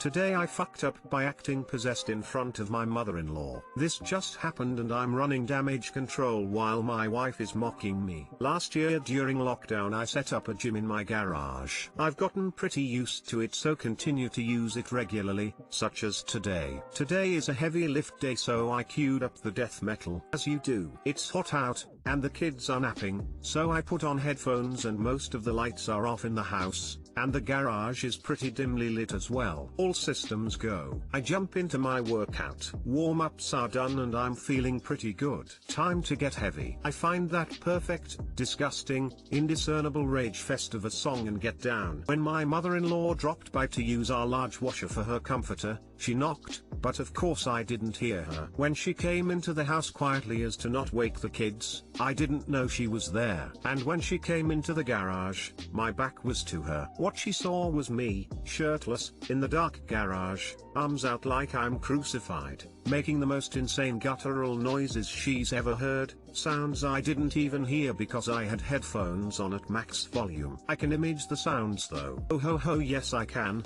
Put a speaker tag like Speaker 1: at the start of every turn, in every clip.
Speaker 1: Today I fucked up by acting possessed in front of my mother-in-law. This just happened and I'm running damage control while my wife is mocking me. Last year during lockdown I set up a gym in my garage. I've gotten pretty used to it, so continue to use it regularly, such as today. Today is a heavy lift day, so I queued up the death metal. As you do. It's hot out, and the kids are napping, so I put on headphones and most of the lights are off in the house, and the garage is pretty dimly lit as well. All systems go. I jump into my workout. Warm-ups are done and I'm feeling pretty good. Time to get heavy. I find that perfect, disgusting, indiscernible rage fest of a song and get down. When my mother-in-law dropped by to use our large washer for her comforter, she knocked, but of course I didn't hear her. When she came into the house quietly as to not wake the kids, I didn't know she was there. And when she came into the garage, my back was to her. What she saw was me, shirtless, in the dark garage, arms out like I'm crucified, making the most insane guttural noises she's ever heard, sounds I didn't even hear because I had headphones on at max volume. I can image the sounds though. Oh ho ho, yes I can,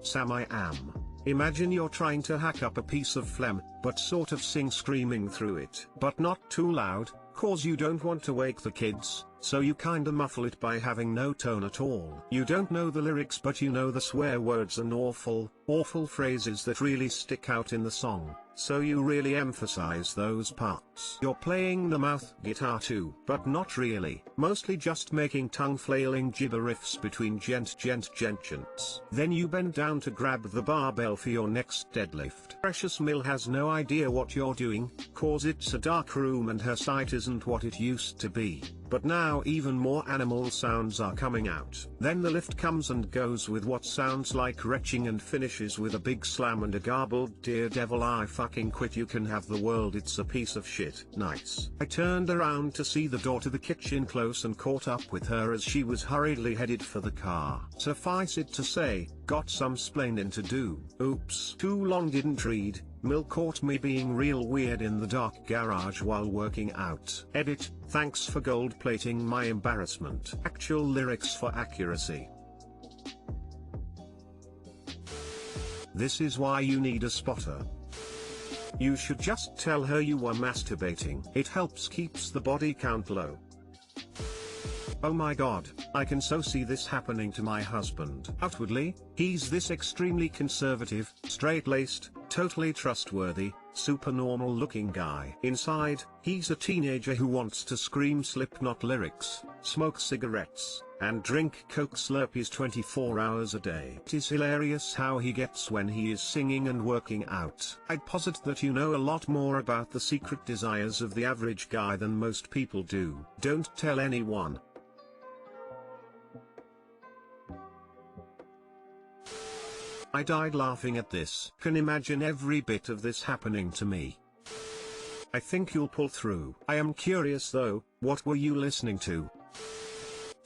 Speaker 1: Sam I am. Imagine you're trying to hack up a piece of phlegm, but sort of sing screaming through it. But not too loud, cause you don't want to wake the kids, so you kinda muffle it by having no tone at all. You don't know the lyrics but you know the swear words and awful phrases that really stick out in the song, so you really emphasize those parts. You're playing the mouth guitar too, but not really, mostly just making tongue-flailing gibber riffs between gent. Then you bend down to grab the barbell for your next deadlift. Precious Mill has no idea what you're doing, cause it's a dark room and her sight isn't what it used to be. But now even more animal sounds are coming out. Then the lift comes and goes with what sounds like retching and finishes with a big slam and a garbled "Dear devil I fucking quit, you can have the world, it's a piece of shit." Nice. I turned around to see the door to the kitchen close and caught up with her as she was hurriedly headed for the car. Suffice it to say, got some splaining to do. Oops. Too long didn't read. Mill caught me being real weird in the dark garage while working out. Edit, thanks for gold plating my embarrassment. Actual lyrics for accuracy. This is why you need a spotter. You should just tell her you were masturbating. It helps keeps the body count low. Oh my god, I can so see this happening to my husband. Outwardly, he's this extremely conservative, straight-laced, totally trustworthy, super normal looking guy. Inside, he's a teenager who wants to scream Slipknot lyrics, smoke cigarettes, and drink Coke Slurpees 24 hours a day. It is hilarious how he gets when he is singing and working out. I'd posit that you know a lot more about the secret desires of the average guy than most people do. Don't tell anyone. I died laughing at this. Can imagine every bit of this happening to me. I think you'll pull through. I am curious though, what were you listening to?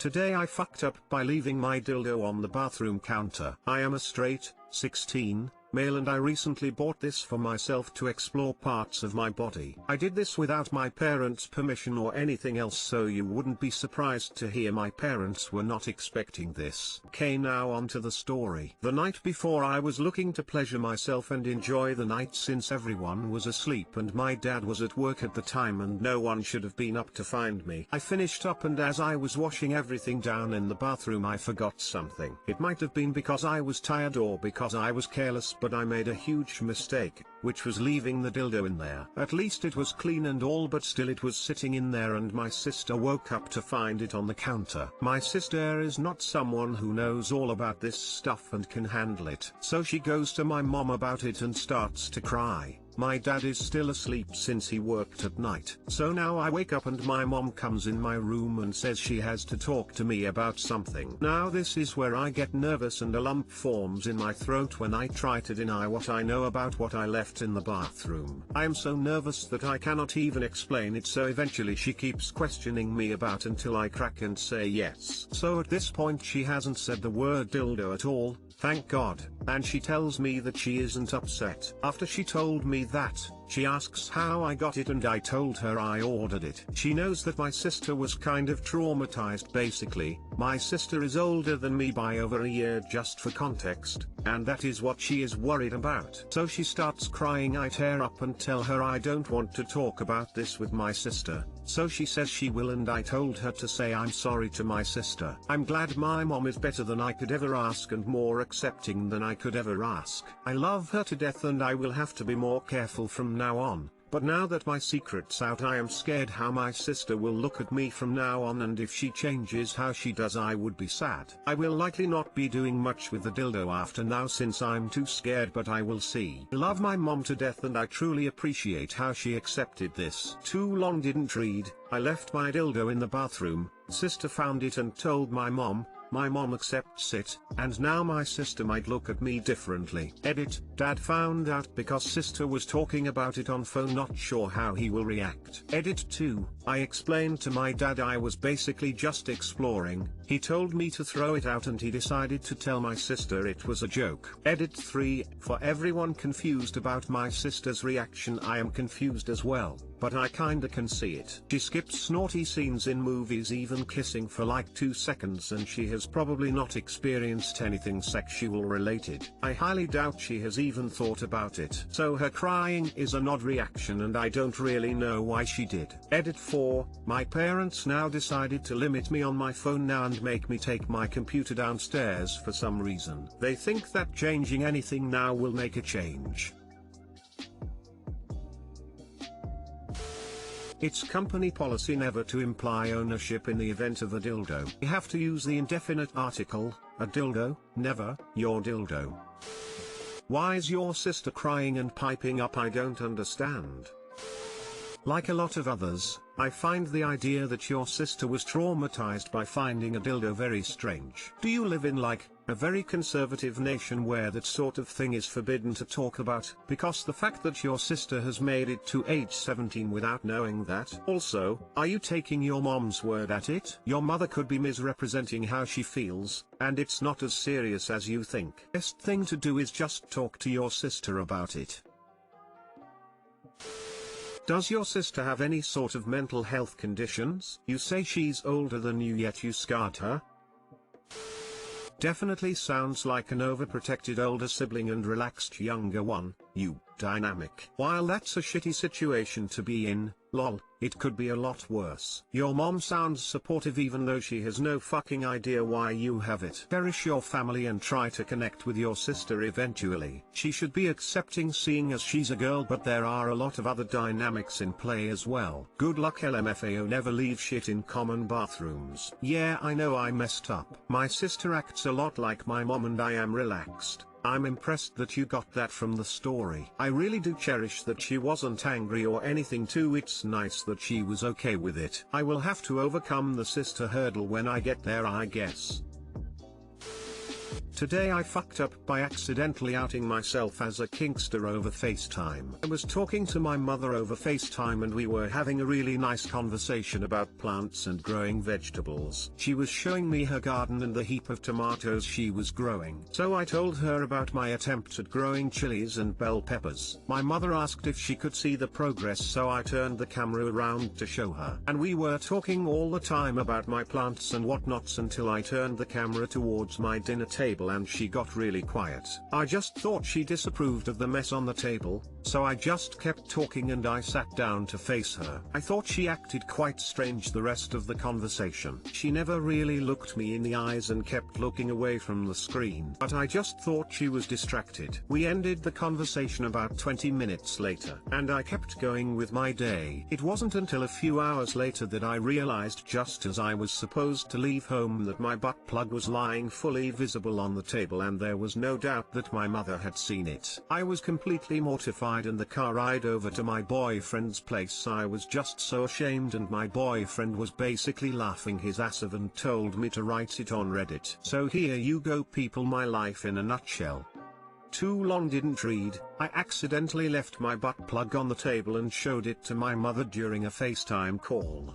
Speaker 1: Today I fucked up by leaving my dildo on the bathroom counter. I am a straight, 16, male and I recently bought this for myself to explore parts of my body. I did this without my parents' permission or anything else, so you wouldn't be surprised to hear my parents were not expecting this. Okay, now on to the story. The night before I was looking to pleasure myself and enjoy the night since everyone was asleep and my dad was at work at the time and no one should have been up to find me. I finished up and as I was washing everything down in the bathroom I forgot something. It might have been because I was tired or because I was careless, but I made a huge mistake, which was leaving the dildo in there. At least it was clean and all, but still it was sitting in there and my sister woke up to find it on the counter. My sister is not someone who knows all about this stuff and can handle it. So she goes to my mom about it and starts to cry. My dad is still asleep since he worked at night. So now I wake up and my mom comes in my room and says she has to talk to me about something. Now this is where I get nervous and a lump forms in my throat when I try to deny what I know about what I left in the bathroom. I am so nervous that I cannot even explain it, so eventually she keeps questioning me about until I crack and say yes. So at this point she hasn't said the word dildo at all, thank God, and she tells me that she isn't upset. After she told me that, She asks how I got it and I told her I ordered it. She knows that my sister was kind of traumatized basically. My sister is older than me by over a year just for context, and that is what she is worried about. So she starts crying. I tear up and tell her I don't want to talk about this with my sister. So she says she will, and I told her to say I'm sorry to my sister. I'm glad my mom is better than I could ever ask and more accepting than I could ever ask. I love her to death and I will have to be more careful from now on. But now that my secret's out, I am scared how my sister will look at me from now on, and if she changes how she does I would be sad. I will likely not be doing much with the dildo after now since I'm too scared, but I will see. I love my mom to death and I truly appreciate how she accepted this. Too long didn't read. I left my dildo in the bathroom, sister found it and told my mom accepts it, and now my sister might look at me differently. Edit, dad found out because sister was talking about it on phone, not sure how he will react. Edit 2, I explained to my dad I was basically just exploring, he told me to throw it out and he decided to tell my sister it was a joke. Edit 3, for everyone confused about my sister's reaction, I am confused as well, but I kinda can see it. She skips naughty scenes in movies, even kissing for like 2 seconds, and she has probably not experienced anything sexual related. I highly doubt she has even thought about it. So her crying is an odd reaction and I don't really know why she did. Edit 4, my parents now decided to limit me on my phone now and make me take my computer downstairs for some reason. They think that changing anything now will make a change. It's company policy never to imply ownership in the event of a dildo. You have to use the indefinite article, a dildo, never, your dildo. Why is your sister crying and piping up? I don't understand. Like a lot of others, I find the idea that your sister was traumatized by finding a dildo very strange. Do you live in like a very conservative nation where that sort of thing is forbidden to talk about? Because the fact that your sister has made it to age 17 without knowing that. Also, are you taking your mom's word at it? Your mother could be misrepresenting how she feels, and it's not as serious as you think. Best thing to do is just talk to your sister about it. Does your sister have any sort of mental health conditions? You say she's older than you yet you scarred her? Definitely sounds like an overprotected older sibling and relaxed younger one, you dynamic. While that's a shitty situation to be in, lol, it could be a lot worse. Your mom sounds supportive even though she has no fucking idea why you have it. Cherish your family and try to connect with your sister eventually. She should be accepting seeing as she's a girl, but there are a lot of other dynamics in play as well. Good luck LMFAO, never leave shit in common bathrooms. Yeah, I know I messed up. My sister acts a lot like my mom and I am relaxed. I'm impressed that you got that from the story. I really do cherish that she wasn't angry or anything too. It's nice that she was okay with it. I will have to overcome the sister hurdle when I get there, I guess. Today I fucked up by accidentally outing myself as a kinkster over FaceTime. I was talking to my mother over FaceTime and we were having a really nice conversation about plants and growing vegetables. She was showing me her garden and the heap of tomatoes she was growing. So I told her about my attempt at growing chilies and bell peppers. My mother asked if she could see the progress, so I turned the camera around to show her. And we were talking all the time about my plants and whatnots until I turned the camera towards my dinner table and she got really quiet. I just thought she disapproved of the mess on the table, so I just kept talking and I sat down to face her. I thought she acted quite strange the rest of the conversation. She never really looked me in the eyes and kept looking away from the screen, but I just thought she was distracted. We ended the conversation about 20 minutes later, and I kept going with my day. It wasn't until a few hours later that I realized, just as I was supposed to leave home, that my butt plug was lying fully visible on the table, and there was no doubt that my mother had seen it. I was completely mortified, and the car ride over to my boyfriend's place I was just so ashamed, and my boyfriend was basically laughing his ass off and told me to write it on Reddit. So here you go people, my life in a nutshell. Too long didn't read. I accidentally left my butt plug on the table and showed it to my mother during a FaceTime call.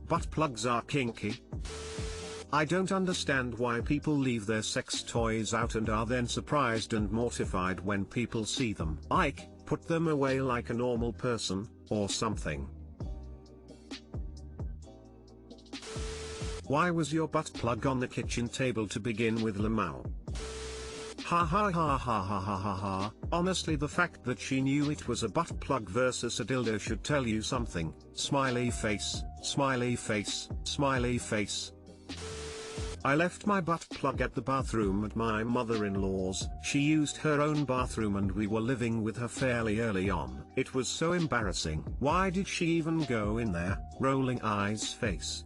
Speaker 1: Butt plugs are kinky. I don't understand why people leave their sex toys out and are then surprised and mortified when people see them. Like, put them away like a normal person, or something. Why was your butt plug on the kitchen table to begin with, Lamau? Ha ha ha ha ha ha ha ha. Honestly, the fact that she knew it was a butt plug versus a dildo should tell you something. Smiley face, smiley face, smiley face. I left my butt plug at the bathroom at my mother-in-law's. She used her own bathroom and we were living with her fairly early on. It was so embarrassing. Why did she even go in there? Rolling eyes face.